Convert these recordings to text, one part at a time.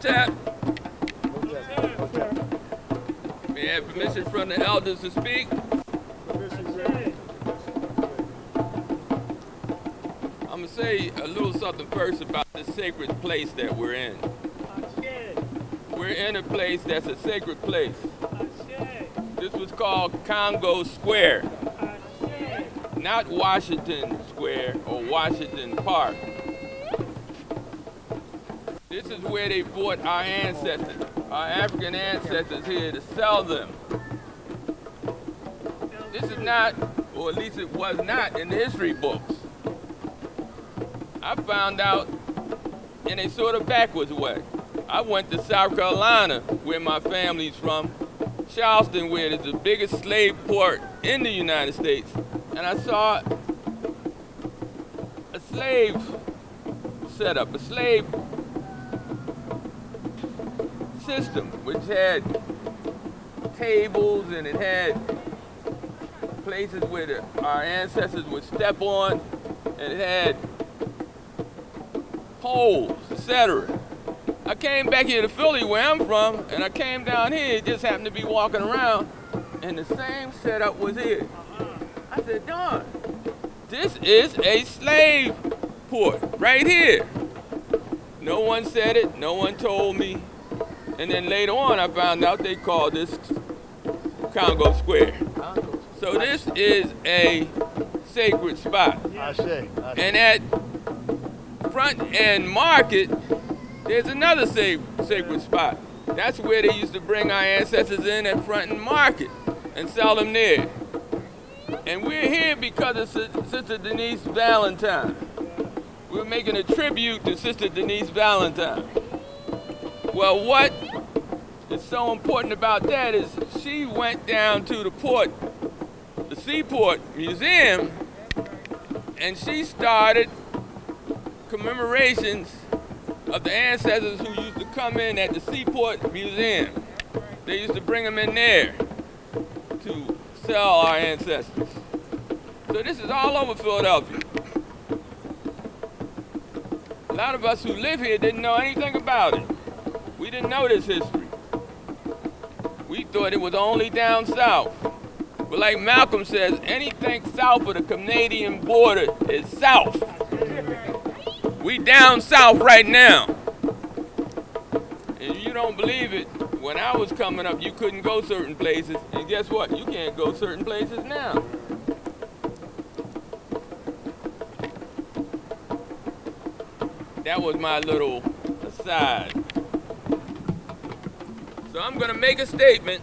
Tap. May I have permission from the elders to speak? I'm going to say a little something first about this sacred place that we're in. We're in a place that's a sacred place. This was called Congo Square, not Washington Square or Washington Park. This is where they brought our ancestors, our African ancestors here to sell them. This is not, or at least it was not in the history books. I found out in a sort of backwards way. I went to South Carolina, where my family's from, Charleston, where it's the biggest slave port in the United States, and I saw a slave setup, a slave system, which had tables and it had places where our ancestors would step on, and it had poles, etc. I came back here to Philly, where I'm from, and I came down here, just happened to be walking around, and the same setup was here. I said, darn, this is a slave port right here. No one said it, no one told me. And then later on, I found out they called this Congo Square. So this is a sacred spot. And at Front End Market, there's another sacred spot. That's where they used to bring our ancestors in at Front End Market and sell them there. And we're here because of Sister Denise Valentine. We're making a tribute to Sister Denise Valentine. Well, what is so important about that is she went down to the port, the Seaport Museum, and she started commemorations of the ancestors who used to come in at the Seaport Museum. They used to bring them in there to sell our ancestors. So this is all over Philadelphia. A lot of us who live here didn't know anything about it. We didn't know this history. We thought it was only down south. But like Malcolm says, anything south of the Canadian border is south. We down south right now. And you don't believe it, when I was coming up, you couldn't go certain places. And guess what? You can't go certain places now. That was my little aside. So I'm going to make a statement,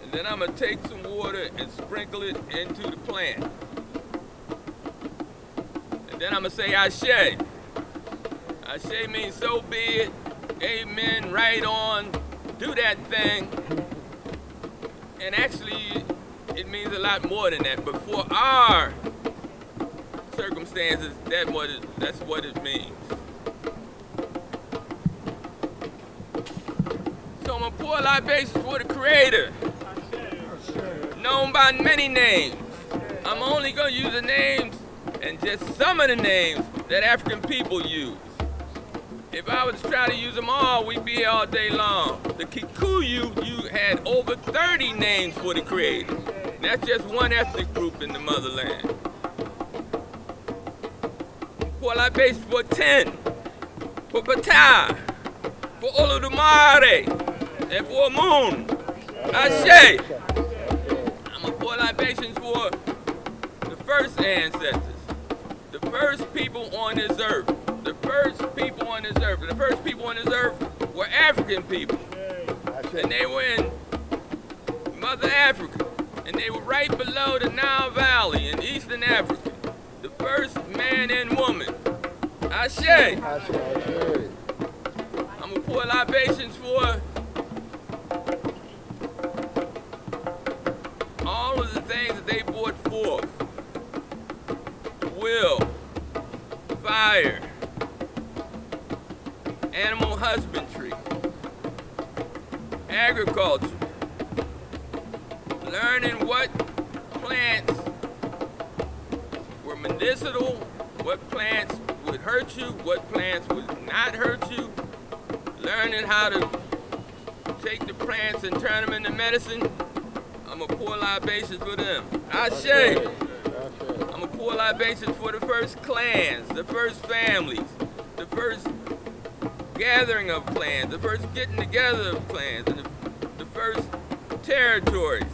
and then I'm going to take some water and sprinkle it into the plant. Then I'm going to say Ashe. Ashe means so be it. Amen, right on. Do that thing. And actually, it means a lot more than that. But for our circumstances, that's what it means. So I'm going to pour libations for the Creator, known by many names. I'm only going to use the names and just some of the names that African people use. If I was to try to use them all, we'd be here all day long. The Kikuyu, you had over 30 names for the Creator. That's just one ethnic group in the motherland. For libations for 10, for Bata, for Olodumare, and for Moon. Ashe. I'm going to pour libations for the first ancestors, the first people on this earth. The first people on this earth. The first people on this earth were African people. And they were in Mother Africa. And they were right below the Nile Valley in Eastern Africa. The first man and woman. Ashe. I'm going to pour libations for all of the things that they brought forth. Will, fire, animal husbandry, agriculture, learning what plants were medicinal, what plants would hurt you, what plants would not hurt you, learning how to take the plants and turn them into medicine. I'm going to pour libations for them. Ashe. I'm going to pour libations for the first clans, the first families, the first gathering of clans, the first getting together of clans, and the first territories,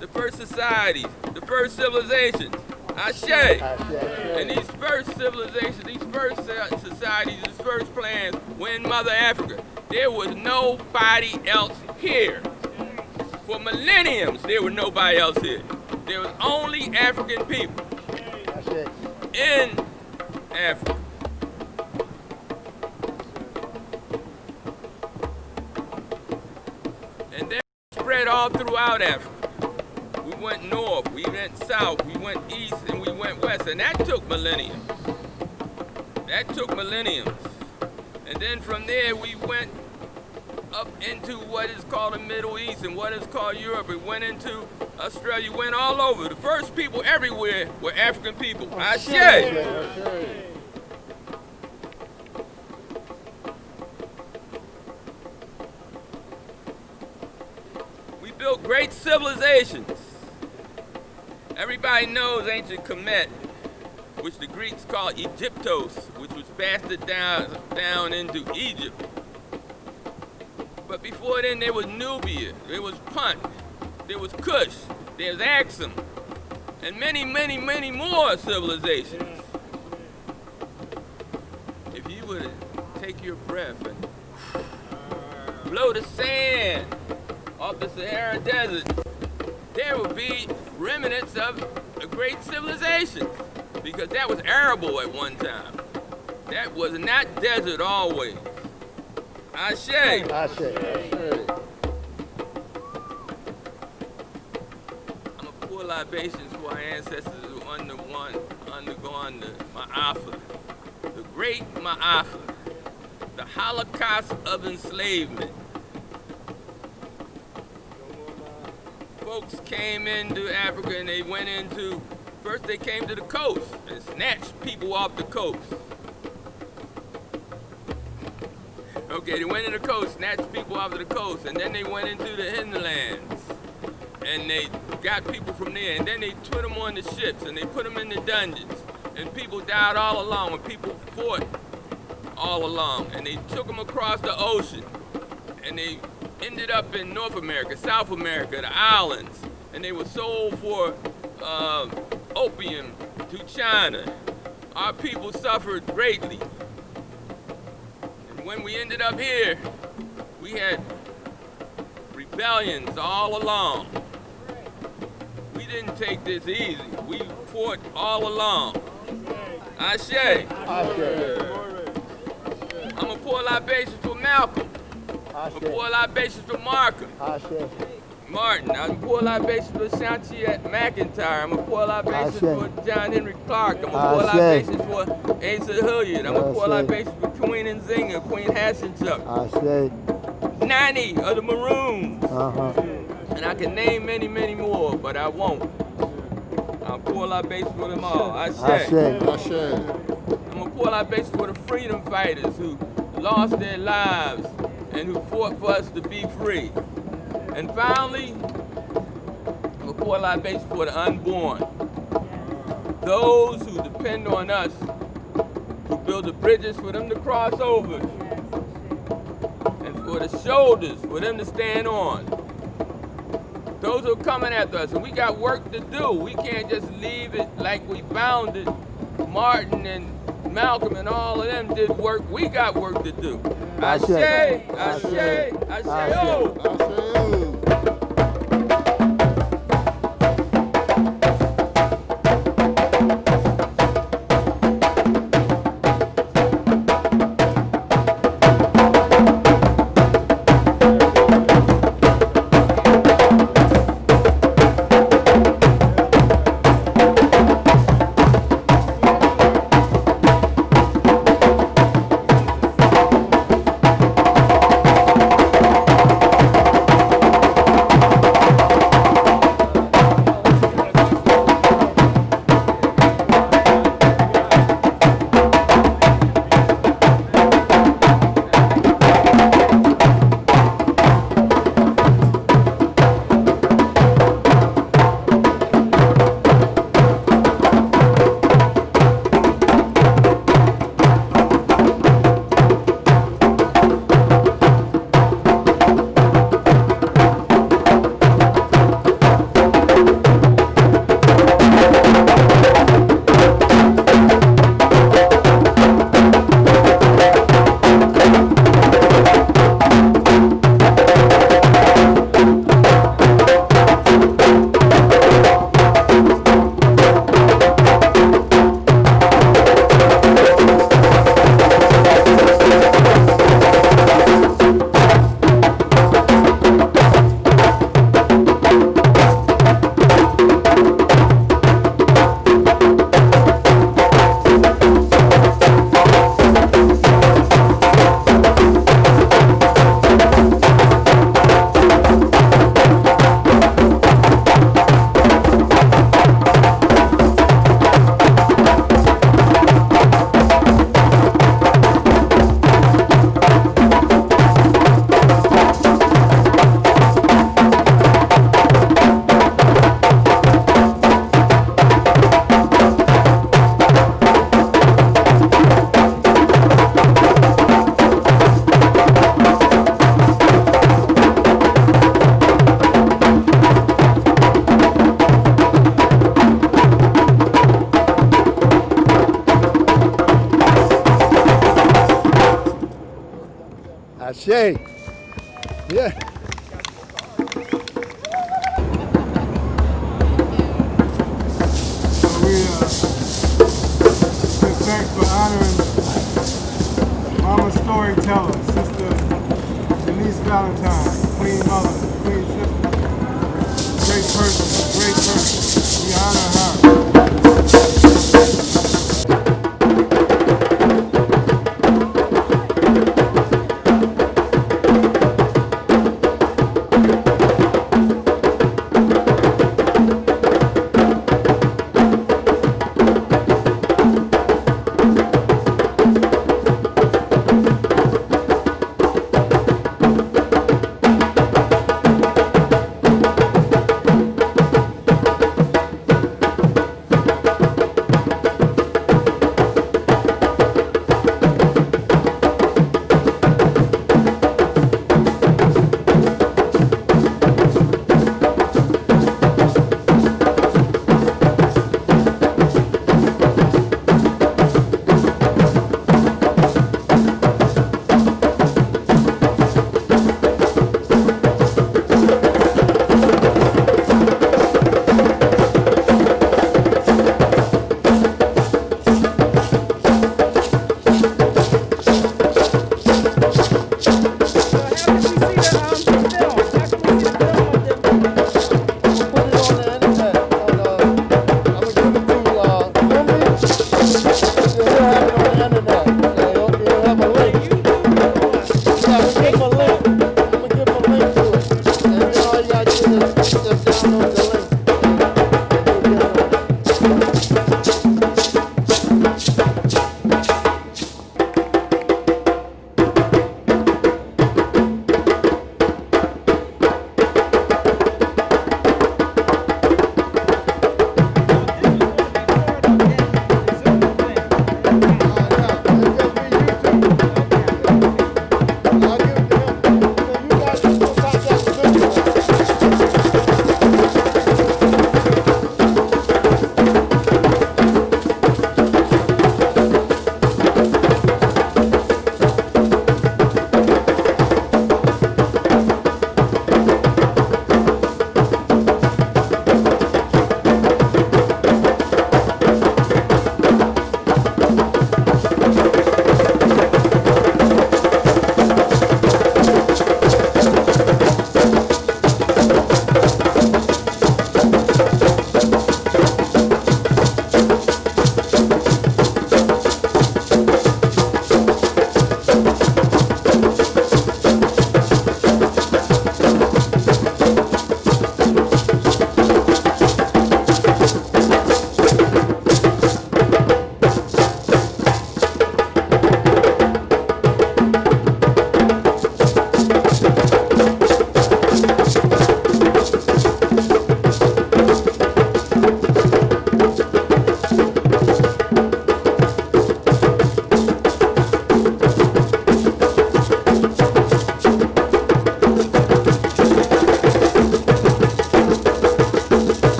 the first societies, the first civilizations. Ashe. And these first civilizations, these first societies, these first plans were in Mother Africa. There was nobody else here. For millenniums, there was nobody else here. There was only African people in Africa. And then we spread all throughout Africa. We went north, we went south, we went east, and we went west. And that took millenniums. And then from there, we went up into what is called the Middle East and what is called Europe. We went into Australia, we went all over. The first people everywhere were African people. Ashe. We built great civilizations. Everybody knows ancient Kemet, which the Greeks call Egyptos, which was bastard down into Egypt. But before then, there was Nubia, there was Punt, there was Kush, there's Axum, and many, many, many more civilizations. If you were to take your breath and blow the sand off the Sahara Desert, there would be remnants of a great civilization, because that was arable at one time. That was not desert always. Ashe. Ashe. I'm going to pour libations for our ancestors who undergone the Ma'afa, the great Ma'afa, the Holocaust of enslavement. Folks came into Africa and they went into, first they came to the coast and snatched people off the coast. Okay, they went to the coast, snatched people off of the coast, and then they went into the hinterlands. And they got people from there, and then they put them on the ships, and they put them in the dungeons. And people died all along, and people fought all along. And they took them across the ocean, and they ended up in North America, South America, the islands. And they were sold for opium to China. Our people suffered greatly. When we ended up here, we had rebellions all along. We didn't take this easy. We fought all along. Ashe. Ashe. I'm going to pour libations for Malcolm. I'm going to pour libations for Markham. Ashe. Martin. I'm going to pour libations for Shantiette McIntyre. I'm going to pour libations for John Henry Clark. I'm going to pour libations for Asa Hilliard. I'm going to pour libations for Queen Nzinga, Queen Hassanchuk. Ashe. Nanny of the Maroons. And I can name many, many more, but I won't. I'll pour libations for them all. Ashe. Ashe. I'm going to pour libations for the freedom fighters who lost their lives and who fought for us to be free. And finally, I'm going to pour libations for the unborn. Those who depend on us to build the bridges for them to cross over. And for the shoulders for them to stand on. Those who are coming after us, and we got work to do. We can't just leave it like we found it. Martin and Malcolm and all of them did work. We got work to do. Ashe, Ashe, Ashe, Ashe. Ashe. Yeah. Give thanks for honoring Mama Storyteller, Sister Denise Valentine, Queen Mother, Queen Sister. Great person, great person. We honor her.